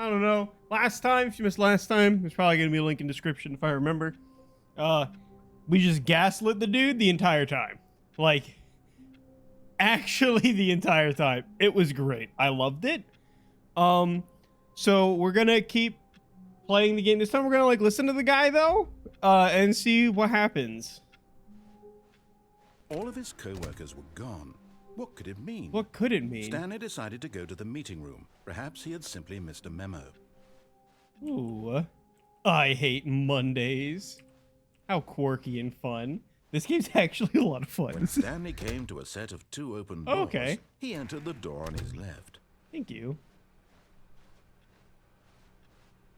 I don't know. Last time, if you missed last time, there's probably going to be a link in description if I remember. We just gaslit the dude the entire time. Like, actually the entire time. It was great. I loved it. So we're going to keep playing the game. This time we're going to, like, listen to the guy, though, and see what happens. All of his co-workers were gone. What could it mean? What could it mean? Stanley decided to go to the meeting room. Perhaps he had simply missed a memo. Ooh. I hate Mondays. How quirky and fun. This game's actually a lot of fun. When Stanley came to a set of 2 open doors, okay. He entered the door on his left. Thank you.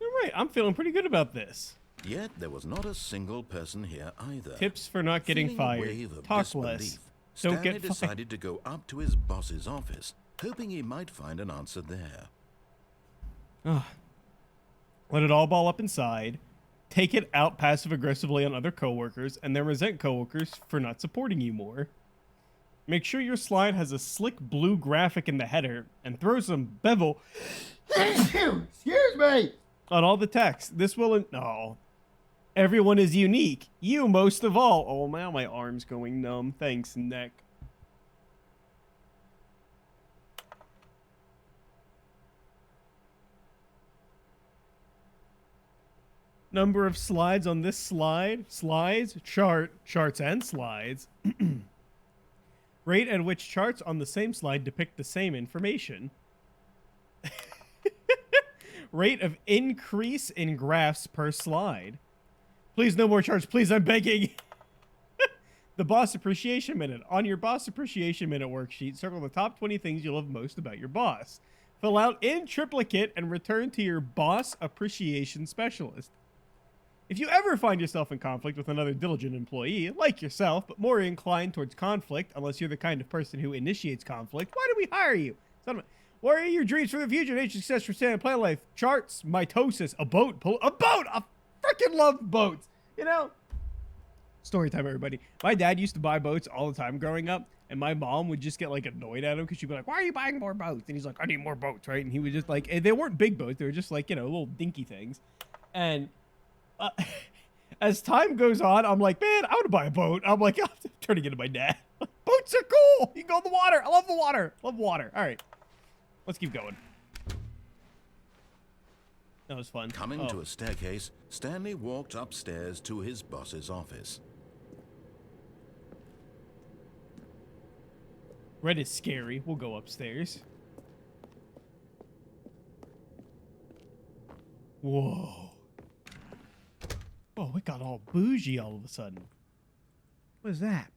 All right, I'm feeling pretty good about this. Yet there was not a single person here either. Tips for not getting Feeling a fired. wave of Talk disbelief, less. Stanley Don't get fired. decided to go up to his boss's office, hoping he might find an answer there. Let it all ball up inside. Take it out passive-aggressively on other coworkers, and then resent coworkers for not supporting you more. Make sure your slide has a slick blue graphic in the header, and throw some bevel Excuse me! on all the text. This will... Oh. Everyone is unique. You most of all. Oh, now my arm's going numb. Thanks, neck. Number of slides on this slide. Slides, charts and slides. Rate at which charts on the same slide depict the same information. Rate of increase in graphs per slide. Please, no more charts. Please, I'm begging. The Boss Appreciation Minute. On your Boss Appreciation Minute worksheet, circle the top 20 things you love most about your boss. Fill out in triplicate and return to your Boss Appreciation Specialist. If you ever find yourself in conflict with another diligent employee, like yourself, but more inclined towards conflict, unless you're the kind of person who initiates conflict, why do we hire you? What are your dreams for the future? Nature, success, for standard plant life, charts, mitosis, a boat, a boat! I freaking love boats! You know? Story time, everybody. My dad used to buy boats all the time growing up, and my mom would just get, like, annoyed at him because she'd be like, why are you buying more boats? And he's like, I need more boats, right? And he would just, like, they weren't big boats. They were just, like, you know, little dinky things. And as time goes on, I'm like, man, I want to buy a boat. I'm like, I'm turning into my dad. Boats are cool. You can go in the water. I love the water. Love water. All right. Let's keep going. That was fun. Coming to a staircase, Stanley walked upstairs to his boss's office. Red is scary. We'll go upstairs. Whoa. Oh, it got all bougie all of a sudden. What is that?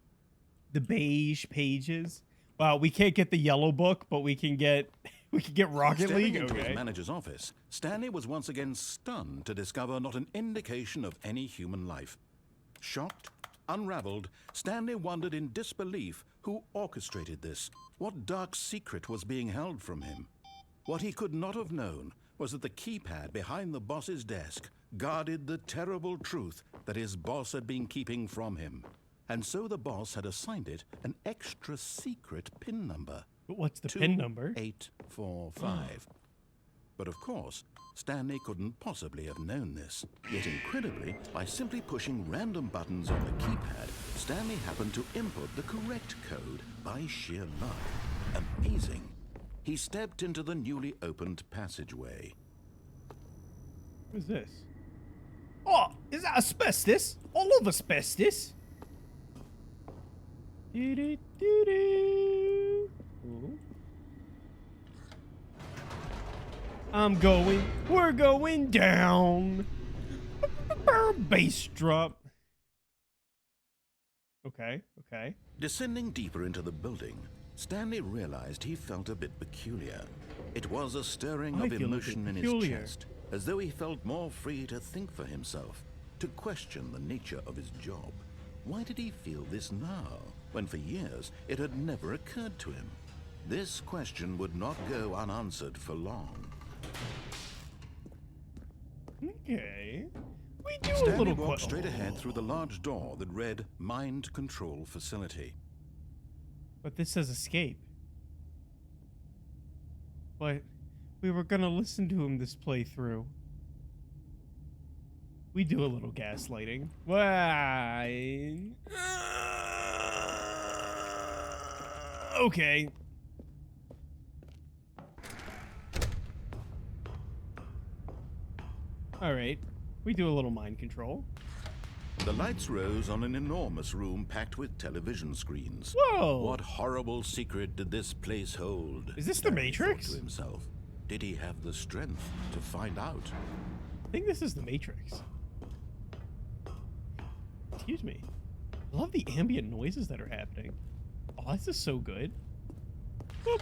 The beige pages. Wow, we can't get the yellow book, but we can get Rocket League. Into Okay. his manager's office, Stanley was once again stunned to discover not an indication of any human life. Shocked, unraveled, Stanley wondered in disbelief who orchestrated this, what dark secret was being held from him. What he could not have known was that the keypad behind the boss's desk guarded the terrible truth that his boss had been keeping from him. And so the boss had assigned it an extra secret PIN number. But what's the PIN number? 2845. But of course, Stanley couldn't possibly have known this. Yet incredibly, by simply pushing random buttons on the keypad, Stanley happened to input the correct code by sheer luck. Amazing. He stepped into the newly opened passageway. What is this? Oh, is that asbestos? I love asbestos. We're going down. Bass drop. Okay. Descending deeper into the building, Stanley realized he felt a bit peculiar. It was a stirring of emotion in his chest, as though he felt more free to think for himself, to question the nature of his job. Why did he feel this now, when for years it had never occurred to him? This question would not go unanswered for long. Okay. We do Stanley a little walked straight ahead through the large door that read Mind Control Facility. But this says escape. But We were gonna listen to him this playthrough. We do a little gaslighting. Why? Okay. All right. We do a little mind control. The lights rose on an enormous room packed with television screens. Whoa! What horrible secret did this place hold? Is this the Stanley Matrix? thought to himself. Did he have the strength to find out? I think this is the Matrix. Excuse me. I love the ambient noises that are happening. Oh, this is so good. Boop.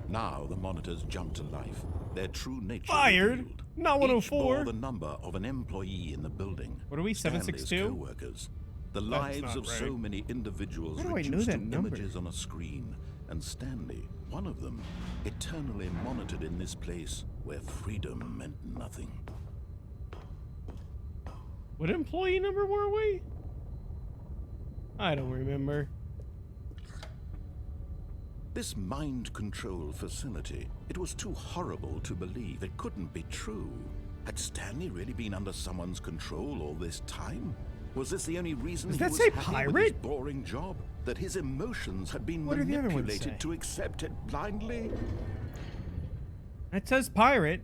Now the monitors jumped to life. Their true nature Fired? revealed. Not Each 104. bore the number of an employee in the building. What are we, Stanley's 762? co-workers. The That's lives not of so right. many individuals How do I know reduced that to number? images on a screen. And Stanley, one of them, eternally monitored in this place where freedom meant nothing. What employee number were we? I don't remember. This mind control facility, it was too horrible to believe. It couldn't be true. Had Stanley really been under someone's control all this time? Was this the only reason Does he that was say happy with his pirate? boring job? That his emotions had been What do the other ones manipulated say? to accept it blindly? It says pirate.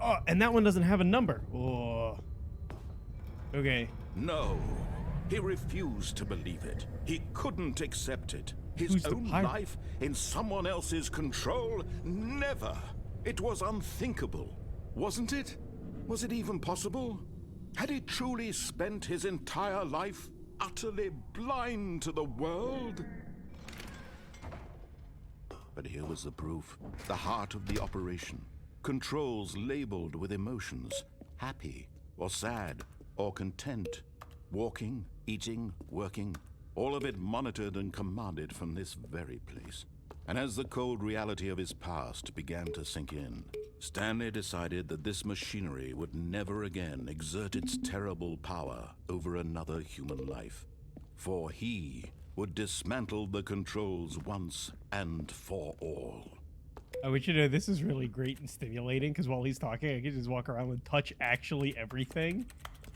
Oh, and that one doesn't have a number. Oh. Okay. No. He refused to believe it. He couldn't accept it. His Who's the own pirate? life in someone else's control? Never. It was unthinkable, wasn't it? Was it even possible? Had he truly spent his entire life utterly blind to the world? But here was the proof. The heart of the operation. Controls labeled with emotions. Happy or sad or content. Walking, eating, working. All of it monitored and commanded from this very place. And as the cold reality of his past began to sink in, Stanley decided that this machinery would never again exert its terrible power over another human life. For he would dismantle the controls once and for all. I want you to know this is really great and stimulating because while he's talking, I can just walk around and touch actually everything.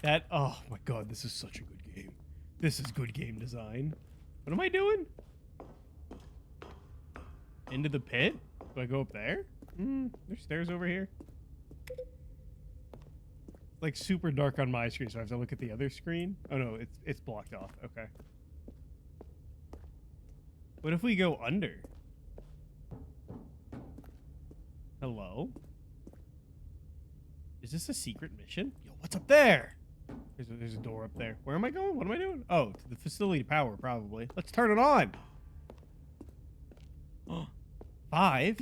That, oh my god, this is such a good game. This is good game design. What am I doing? Into the pit? Do I go up there? There's stairs over here. It's like super dark on my screen, so I have to look at the other screen. Oh no, it's blocked off. Okay. What if we go under? Hello? Is this a secret mission? Yo, what's up there? There's a door up there. Where am I going? What am I doing? Oh, to the facility power, probably. Let's turn it on. 5.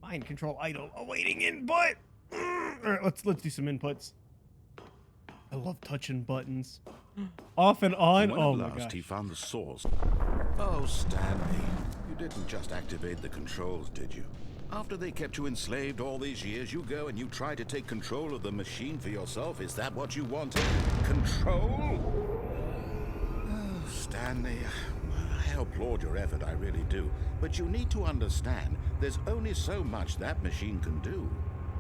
Mind control idle. Awaiting input. All right, let's do some inputs. I love touching buttons. Off and on. When Oh at my last gosh. he found the source. Oh, Stanley, you didn't just activate the controls, did you? After they kept you enslaved all these years, you go and you try to take control of the machine for yourself. Is that what you wanted? Control? Oh, Stanley, I applaud your effort, I really do. But you need to understand, there's only so much that machine can do.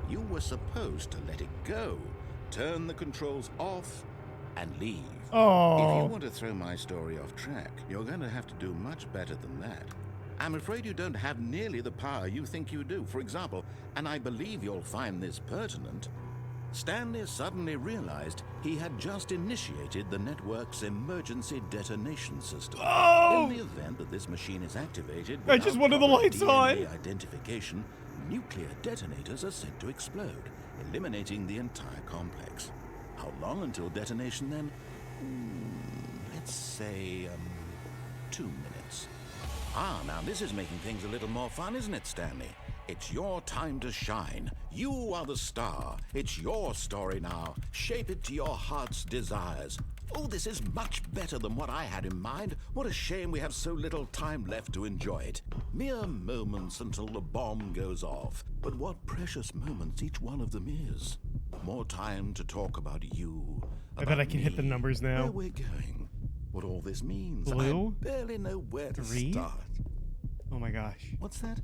You were supposed to let it go, turn the controls off, and leave. Oh. If you want to throw my story off track, you're going to have to do much better than that. I'm afraid you don't have nearly the power you think you do. For example, and I believe you'll find this pertinent, Stanley suddenly realized he had just initiated the network's emergency detonation system. Oh! In the event that this machine is activated I just without wanted the proper lights DNA on. identification, nuclear detonators are said to explode, eliminating the entire complex. How long until detonation then? Let's say, 2 minutes. Ah, now this is making things a little more fun, isn't it, Stanley? It's your time to shine. You are the star. It's your story now. Shape it to your heart's desires. Oh, this is much better than what I had in mind. What a shame we have so little time left to enjoy it. Mere moments until the bomb goes off. But what precious moments each one of them is. More time to talk about you. I bet I can hit the numbers now. Where we're going. what all this means. Blue? I barely know where to 3? start. Oh my gosh. What's that?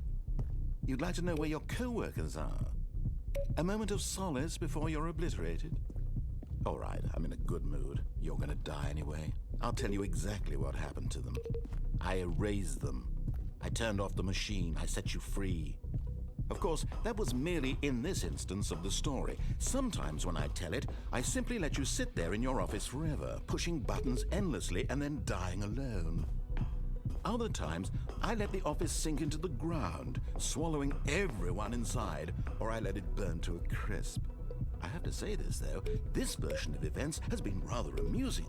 You'd like to know where your co-workers are? A moment of solace before you're obliterated? All right, I'm in a good mood. You're gonna die anyway. I'll tell you exactly what happened to them. I erased them. I turned off the machine. I set you free. Of course, that was merely in this instance of the story. Sometimes when I tell it, I simply let you sit there in your office forever, pushing buttons endlessly and then dying alone. Other times, I let the office sink into the ground, swallowing everyone inside, or I let it burn to a crisp. I have to say this, though, this version of events has been rather amusing.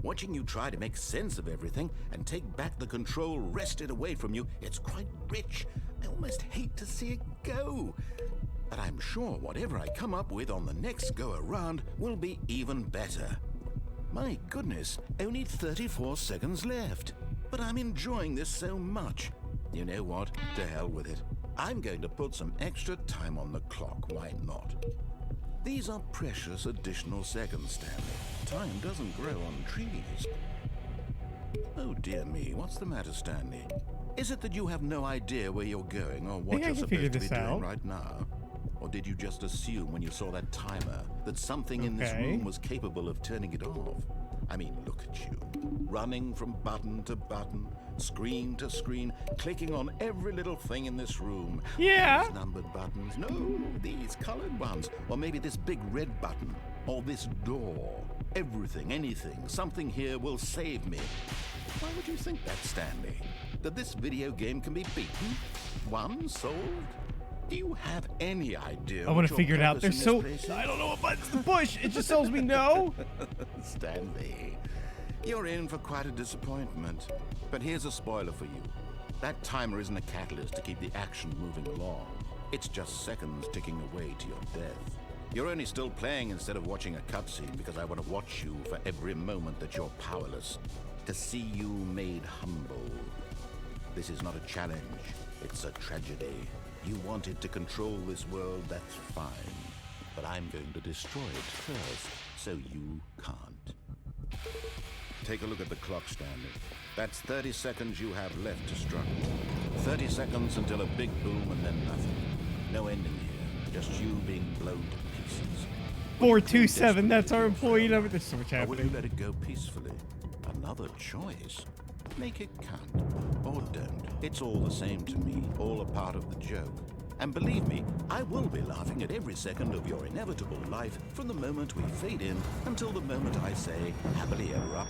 Watching you try to make sense of everything and take back the control wrested away from you, it's quite rich. I almost hate to see it go. But I'm sure whatever I come up with on the next go-around will be even better. My goodness, only 34 seconds left. But I'm enjoying this so much. You know what? To hell with it. I'm going to put some extra time on the clock. Why not? These are precious additional seconds, Stanley. Time doesn't grow on trees. Oh dear me, what's the matter, Stanley? Is it that you have no idea where you're going or what you're supposed to be doing right now? Or did you just assume when you saw that timer that something in this room was capable of turning it off? I mean, look at you, running from button to button, screen to screen, clicking on every little thing in this room. Yeah. These numbered buttons, no, these colored ones, or maybe this big red button, or this door. Everything, anything, something here will save me. Why would you think that, Stanley? That this video game can be beaten? Won? Solved? Do you have any idea? I want to figure it out. There's so... I don't know what buttons to push. It just tells me no. Stanley, you're in for quite a disappointment. But here's a spoiler for you. That timer isn't a catalyst to keep the action moving along. It's just seconds ticking away to your death. You're only still playing instead of watching a cutscene because I want to watch you for every moment that you're powerless. To see you made humble. This is not a challenge. It's a tragedy. You wanted to control this world, that's fine. But I'm going to destroy it first, so you can't. Take a look at the clock, Stanley. That's 30 seconds you have left to struggle. 30 seconds until a big boom and then nothing. No ending here, just you being blown to pieces. 427, that's our employee number. There's so much Or will you happening. let it go peacefully? Another choice. Make it count. Or don't. It's all the same to me, all a part of the joke. And believe me, I will be laughing at every second of your inevitable life from the moment we fade in until the moment I say, happily ever up.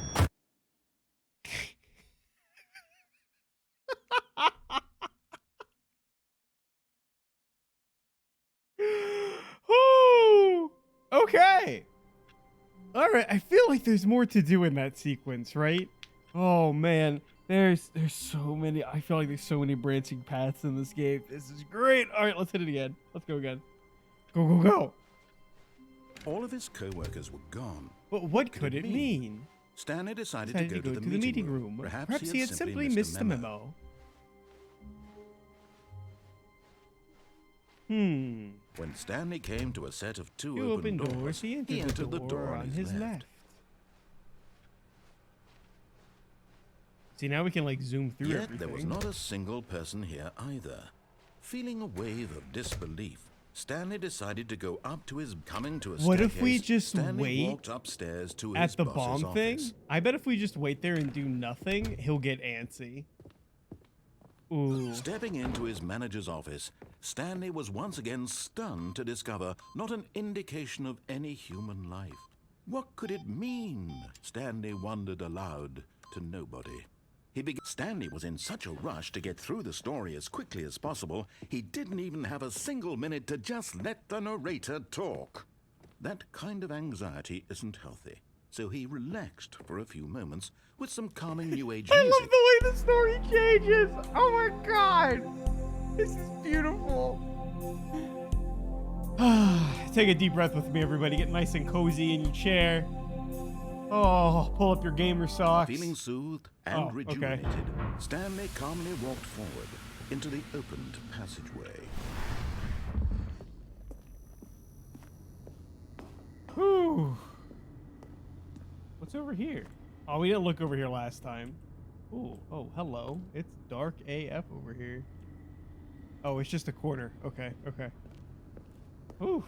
Ooh, okay. All right, I feel like there's more to do in that sequence, right? Oh man, there's so many. I feel like there's so many branching paths in this game. This is great. All right, let's hit it again. Let's go again. Go, go, go. All of his co-workers were gone. But what could it mean? Stanley decided to go to the meeting room. Perhaps he had simply missed the memo. When Stanley came to a set of two open doors, he entered the door on his left. See, now we can like zoom through everything. Yet there was not a single person here either. Feeling a wave of disbelief, Stanley decided to go up to his coming to a What staircase. if we just Stanley wait walked upstairs to at his the boss's bomb thing? office. I bet if we just wait there and do nothing, he'll get antsy. Ooh. Stepping into his manager's office, Stanley was once again stunned to discover not an indication of any human life. What could it mean? Stanley wondered aloud to nobody. Stanley was in such a rush to get through the story as quickly as possible, he didn't even have a single minute to just let the narrator talk. That kind of anxiety isn't healthy, so he relaxed for a few moments with some calming new age music. I love the way the story changes. Oh my god. This is beautiful. Take a deep breath with me, everybody. Get nice and cozy in your chair. Oh, pull up your gamer socks. Feeling soothed and rejuvenated, Stanley calmly walked forward into the opened passageway. Whew. What's over here? Oh, we didn't look over here last time. Ooh, oh, hello. It's dark AF over here. Oh, it's just a corner. Okay, okay. Ooh.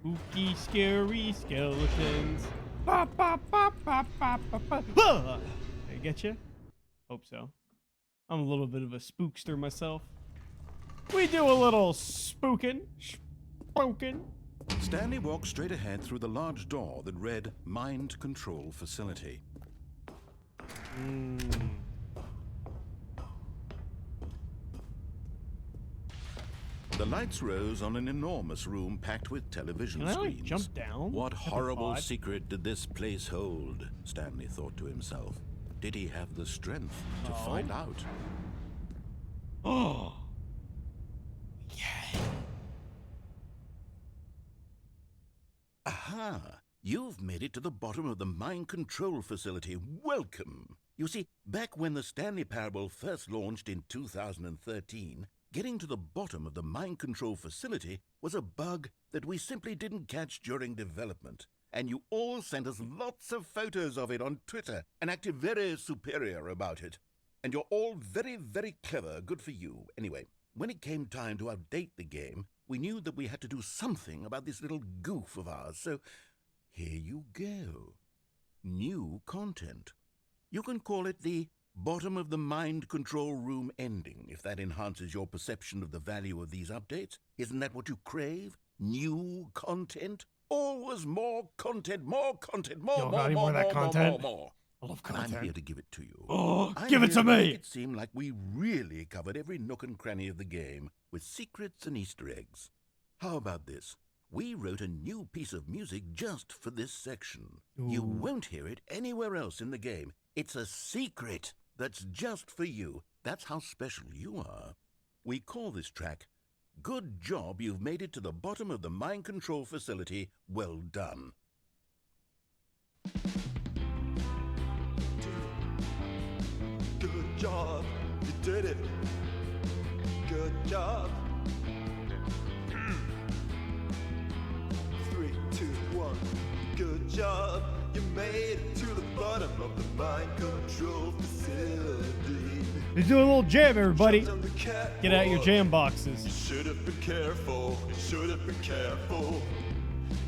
Spooky, scary skeletons. Ba, ba, ba, ba, ba, ba, ba. Ah! Did I get you? Hope so. I'm a little bit of a spookster myself. We do a little spooking. Stanley walked straight ahead through the large door that read Mind Control Facility. The lights rose on an enormous room packed with television Can I, screens. like, jump down? What That'd be horrible odd. secret did this place hold? Stanley thought to himself. Did he have the strength to find out? Oh. Yeah. Aha! You've made it to the bottom of the mind control facility. Welcome! You see, back when the Stanley Parable first launched in 2013, getting to the bottom of the mind control facility was a bug that we simply didn't catch during development. And you all sent us lots of photos of it on Twitter and acted very superior about it. And you're all very, very clever. Good for you. Anyway, when it came time to update the game, we knew that we had to do something about this little goof of ours. So here you go. New content. You can call it the bottom of the mind control room ending, if that enhances your perception of the value of these updates. Isn't that what you crave? New content? Always more content, more content, more, Yo, more, got any more, more of that more, content? more. I love And I'm content. here to give it to you. Oh, I'm give it here to me! Make it seem like we really covered every nook and cranny of the game with secrets and Easter eggs. How about this? We wrote a new piece of music just for this section. You Ooh. won't hear it anywhere else in the game. It's a secret that's just for you. That's how special you are. We call this track, Good Job You've Made It to the Bottom of the Mind Control Facility. Well done. Good job, you did it. Good job. 3, 2, 1. Good job, you made it to the bottom of the mind control facility. Let's do a little jam, everybody. Jumped on the catwalk. Get out your jam You boxes. should have been careful. You should have been careful.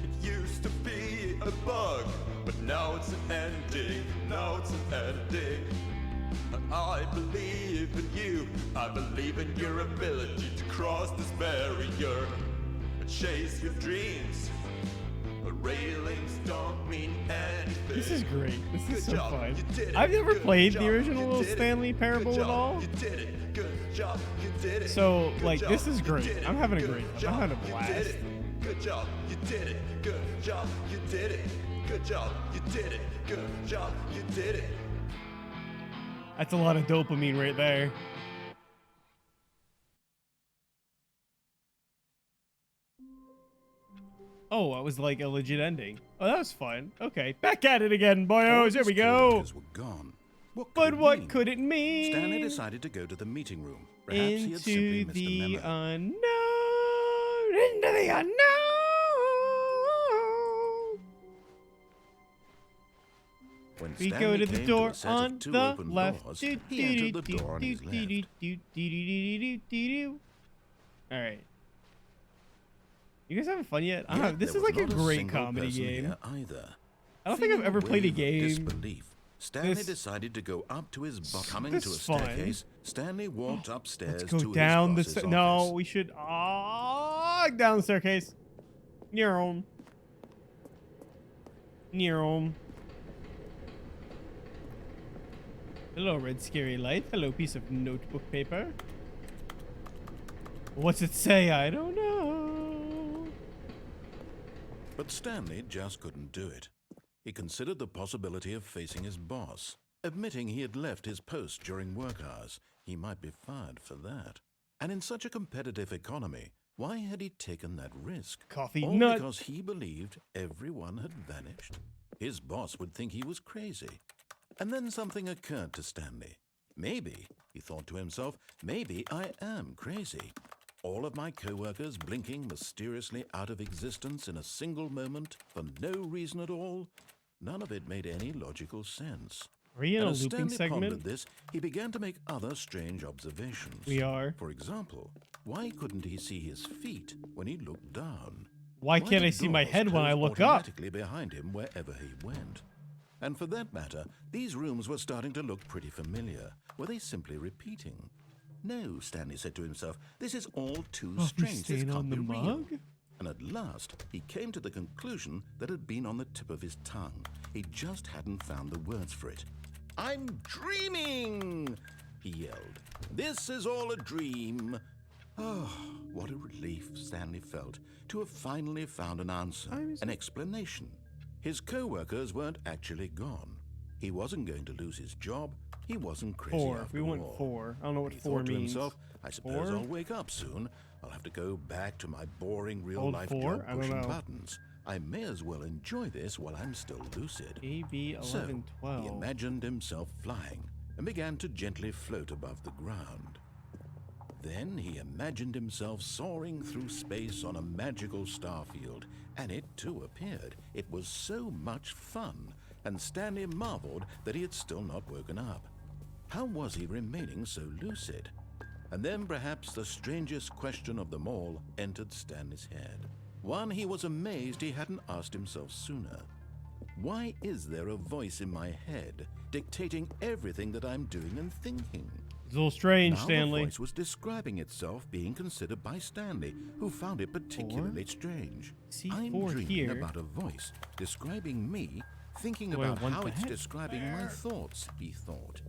It used to be a bug, but now it's an ending. Now it's an ending. I believe in you. I believe in your ability to cross this barrier and chase your dreams. But railings don't mean anything. This is great. This is Good so job, fun. you did it. I've never Good played job, the you original did it. Stanley Good Parable job, at all. You did it. Good job, you did it. So, Good like, job, this is you great. did it. I'm having a Good great time. I'm job, having a you blast. did it. Good job, you did it. Good job, you did it. Good job, you did it. Good job, you did it. That's a lot of dopamine right there. Oh, it was like a legit ending. Oh, that was fun. Okay, back at it again, All boyos. Here his we go. coworkers were gone. What could But it what mean? could it mean? Stanley decided to go to the meeting room. Perhaps he had simply Into missed a the memo. unknown. Into the unknown. When We go Stanley to the came door a set on of two the open left. doors, he entered the door on his left. All right. You guys having fun yet? Yet This there is was like a not great single comedy person game. here either. I don't think I've Feeling ever played a wave of game. Disbelief, Stanley this- decided to go up to his boss. Coming this to a is fun. staircase, Stanley walked upstairs Let's go to down the his boss's No, office. we should down the staircase. Near him. Near him. Hello, red scary light. Hello, piece of notebook paper. What's it say? I don't know. But Stanley just couldn't do it. He considered the possibility of facing his boss. Admitting he had left his post during work hours, he might be fired for that. And in such a competitive economy, why had he taken that risk? Coffee All nut. because he believed everyone had vanished? His boss would think he was crazy. And then something occurred to Stanley. Maybe, he thought to himself, maybe I am crazy. All of my co-workers blinking mysteriously out of existence in a single moment for no reason at all? None of it made any logical sense. Are we in And a as looping Stanley pondered segment? this, he began to make other strange observations. We are. For example, why couldn't he see his feet when he looked down? Why can't I did see my doors head when I close look up? automatically behind him wherever he went? And for that matter, these rooms were starting to look pretty familiar. Were they simply repeating? No, Stanley said to himself, this is all too Oh, strange. This stain can't on the be real. mug? And at last, he came to the conclusion that had been on the tip of his tongue. He just hadn't found the words for it. I'm dreaming, he yelled. This is all a dream. Oh, what a relief Stanley felt to have finally found an answer, an explanation. His co-workers weren't actually gone. He wasn't going to lose his job. He wasn't crazy 4. after We went all. 4. I don't know what He 4 thought to means. himself, I suppose 4? I'll wake up soon. I'll have to go back to my boring Old real-life 4? job I don't pushing know. buttons. I may as well enjoy this while I'm still lucid. AB 11, So, 12. he imagined himself flying and began to gently float above the ground. Then he imagined himself soaring through space on a magical starfield, and it too appeared. It was so much fun, and Stanley marveled that he had still not woken up. How was he remaining so lucid? And then perhaps the strangest question of them all entered Stanley's head. One he was amazed he hadn't asked himself sooner. Why is there a voice in my head dictating everything that I'm doing and thinking? It's a little strange, Now Stanley. the voice was describing itself being considered by Stanley, who found it particularly strange. See I'm 4 dreaming here. about a voice describing me, thinking Do I about want how the it's head? describing my thoughts, he thought.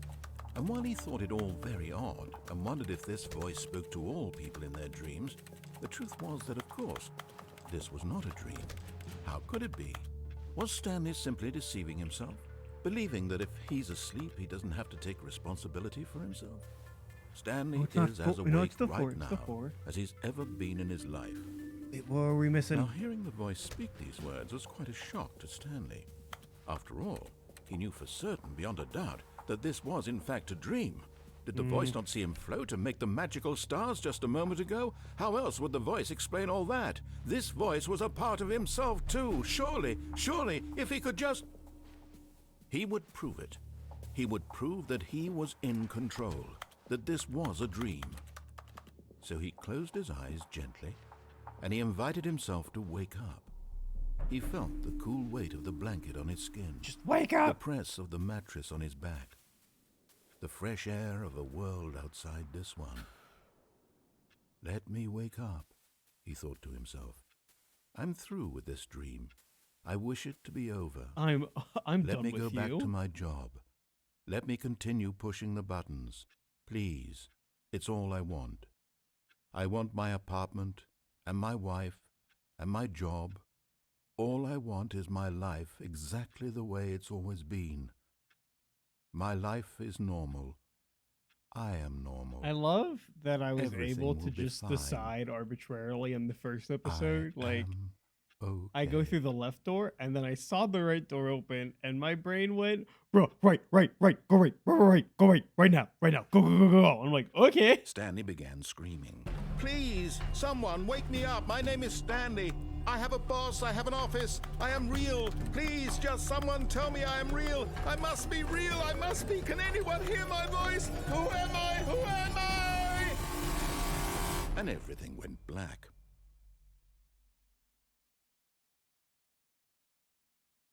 And while he thought it all very odd and wondered if this voice spoke to all people in their dreams, the truth was that, of course, this was not a dream. How could it be? Was Stanley simply deceiving himself, believing that if he's asleep, he doesn't have to take responsibility for himself? Stanley it's not is four- as no, awake it's the 4, right it's the now 4. as he's ever been in his life. Wait, what are we missing? Now, hearing the voice speak these words was quite a shock to Stanley. After all, he knew for certain, beyond a doubt, that this was in fact a dream. Did the voice not see him float and make the magical stars just a moment ago? How else would the voice explain all that? This voice was a part of himself too. Surely, if he could just... He would prove it. He would prove that he was in control, that this was a dream. So he closed his eyes gently, and he invited himself to wake up. He felt the cool weight of the blanket on his skin, Just wake the up! press of the mattress on his back, the fresh air of a world outside this one. Let me wake up, he thought to himself. I'm through with this dream. I wish it to be over. I'm Let done me with go you. back to my job. Let me continue pushing the buttons. Please, it's all I want. I want my apartment, and my wife, and my job. All I want is my life exactly the way it's always been. My life is normal. I am normal. I love that I was Everything able to will be just fine. decide arbitrarily in the first episode. Like, okay. I go through the left door, and then I saw the right door open, and my brain went, bro, right, go right now, go. I'm like, okay. Stanley began screaming. Please, someone, wake me up. My name is Stanley. I have a boss. I have an office. I am real. Please, just someone tell me I am real. I must be real. I must be. Can anyone hear my voice? Who am I? Who am I? And everything went black.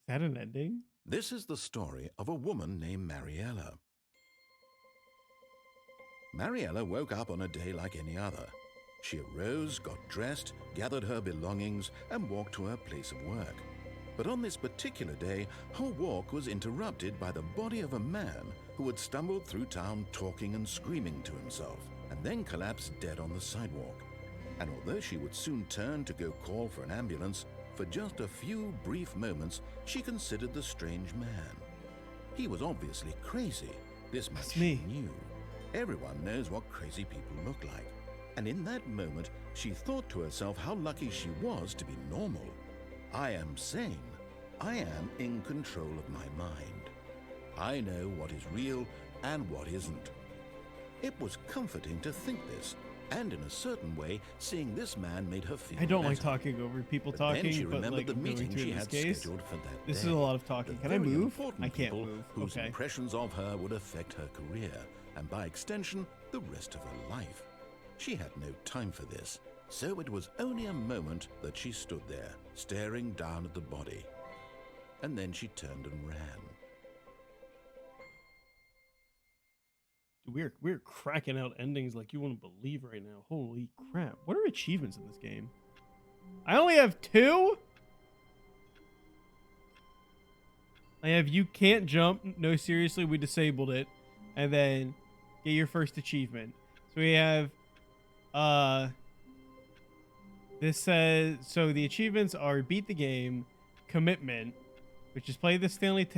Is that an ending? This is the story of a woman named Mariella. Mariella woke up on a day like any other. She arose, got dressed, gathered her belongings, and walked to her place of work. But on this particular day, her walk was interrupted by the body of a man who had stumbled through town talking and screaming to himself, and then collapsed dead on the sidewalk. And although she would soon turn to go call for an ambulance, for just a few brief moments, she considered the strange man. He was obviously crazy. This much she knew. Everyone knows what crazy people look like. And in that moment, she thought to herself how lucky she was to be normal. I am sane. I am in control of my mind. I know what is real and what isn't. It was comforting to think this, And in a certain way, seeing this man made her feel I don't like better. talking over people But then she talking, but remembered like the I'm going meeting to she in this had case. scheduled for that This day. is a lot of talking. The Can I very move? important I can't people move. Whose Okay. impressions of her would affect her career, and by extension, the rest of her life. She had no time for this, so it was only a moment that she stood there, staring down at the body. And then she turned and ran. We're cracking out endings like you wouldn't believe right now. Holy crap. What are achievements in this game? I only have 2? I have you can't jump. No, seriously, we disabled it. And then get your first achievement. So we have this says so the achievements are beat the game, commitment, which is play the Stanley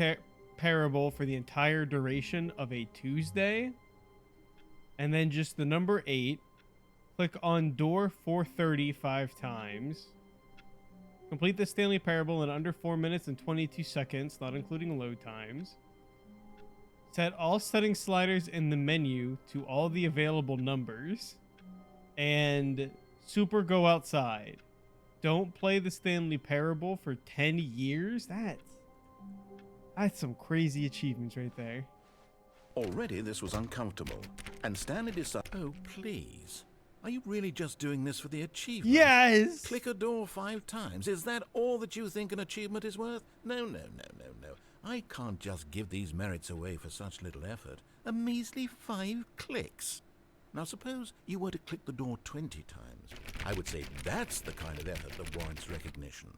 Parable for the entire duration of a Tuesday. And then just the number 8. Click on door 430 5 times. Complete the Stanley Parable in under 4 minutes and 22 seconds, not including load times. Set all setting sliders in the menu to all the available numbers. And super go outside. Don't play the Stanley Parable for 10 years? That's some crazy achievements right there. Already this was uncomfortable, and Stanley decided, oh, please. Are you really just doing this for the achievement? Yes! Click a door 5 times. Is that all that you think an achievement is worth? No. I can't just give these merits away for such little effort. A measly 5 clicks. Now suppose you were to click the door 20 times. I would say that's the kind of effort that warrants recognition.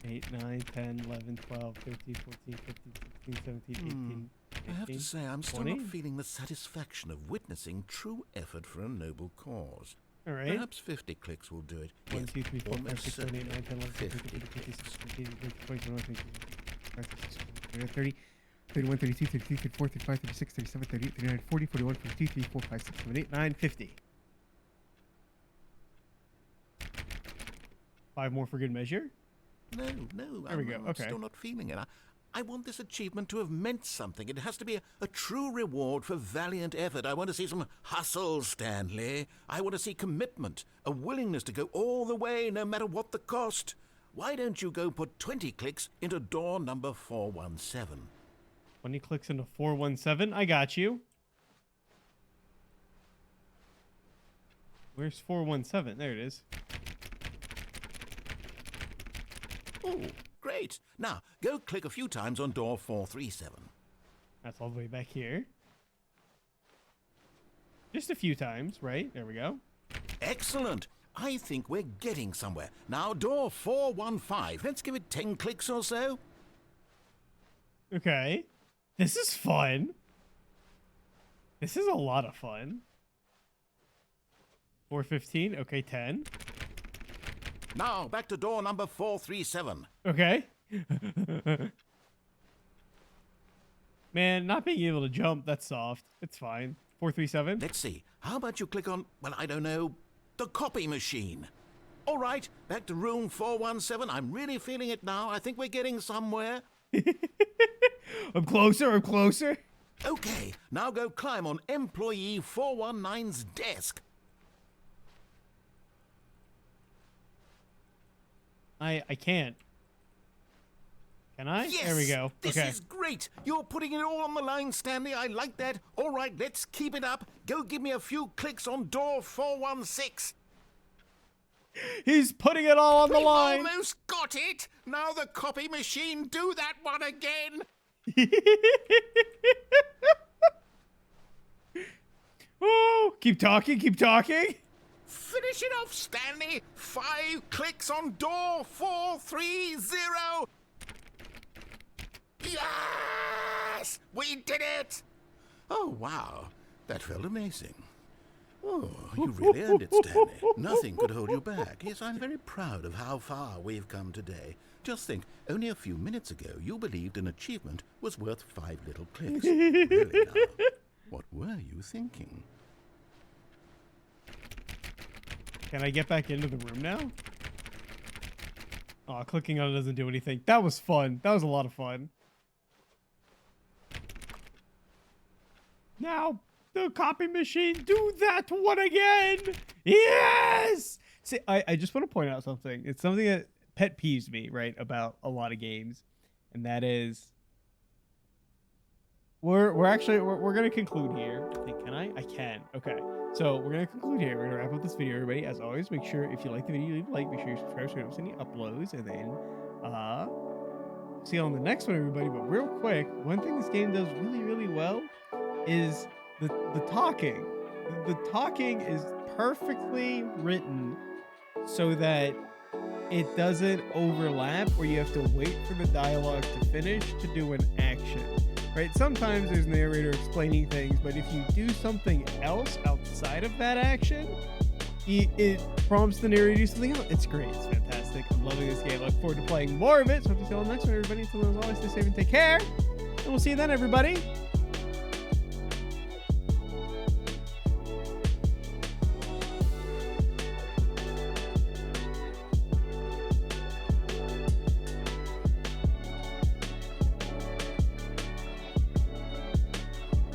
Eight, 9, 10, 11, 12, 13, 14, 15, 16, 17, 18. I have to say, I'm still 20? not feeling the satisfaction of witnessing true effort for a noble cause. All right. Perhaps 50 clicks will do it. 1, Yes, 2, 3, 4, 5, almost 6, 7, 8, 9, 10, 11, 12, 13, 14, 15, 16, 17, 18, 20, 21, 22, 30, 31, 32, 33, 34, 35, 36, 37, 38, 39, 40, 41, 42, 43, 44, 45, 46, 47, 48, 49, 50. 5 more for good measure. No. There we go, I'm okay. still not feeling it. I want this achievement to have meant something. It has to be a true reward for valiant effort. I want to see some hustle, Stanley. I want to see commitment, a willingness to go all the way, no matter what the cost. Why don't you go put 20 clicks into door number 417? 20 clicks into 417. I got you. Where's 417? There it is. Oh, great. Now, go click a few times on door 437. That's all the way back here. Just a few times, right? There we go. Excellent. I think we're getting somewhere. Now, door 415. Let's give it 10 clicks or so. Okay. This is fun. This is a lot of fun. 415. Okay, 10. Now, back to door number 437. Okay. Man, not being able to jump, that's soft. It's fine. 437. Let's see. How about you click on, well, I don't know, the copy machine? All right, back to room 417. I'm really feeling it now. I think we're getting somewhere. I'm closer. Okay, now go climb on employee 419's desk. I can't. Can I? Yes! There we go. This Okay. is great. You're putting it all on the line, Stanley. I like that. All right, let's keep it up. Go give me a few clicks on door 416. He's putting it all on the We've line. almost got it. Now the copy machine, do that one again. Oh, keep talking. Finish it off, Stanley. 5 clicks on door 430. Yes! We did it! Oh, wow. That felt amazing. Oh, you really earned it, Stanley. Nothing could hold you back. Yes, I'm very proud of how far we've come today. Just think, only a few minutes ago, you believed an achievement was worth 5 little clicks. Really now, what were you thinking? Can I get back into the room now? Oh, clicking on it doesn't do anything. That was fun. That was a lot of fun. Now, the copy machine, do that one again. Yes. See, I just want to point out something. It's something that pet peeves me, right, about a lot of games, and that is we're gonna conclude here. I think, can I can. Okay, so we're gonna conclude here. We're gonna wrap up this video, everybody. As always, make sure if you like the video, leave a like, make sure you subscribe so you don't miss any uploads, and then see you on the next one, everybody. But real quick, one thing this game does really well is the talking. The talking is perfectly written so that it doesn't overlap or you have to wait for the dialogue to finish to do an action, right? Sometimes there's a narrator explaining things, but if you do something else outside of that action, it prompts the narrator to do something else. It's great. It's fantastic. I'm loving this game. I look forward to playing more of it. So hope to see you all next one, everybody. Until then, as always, stay safe and take care. And we'll see you then, everybody.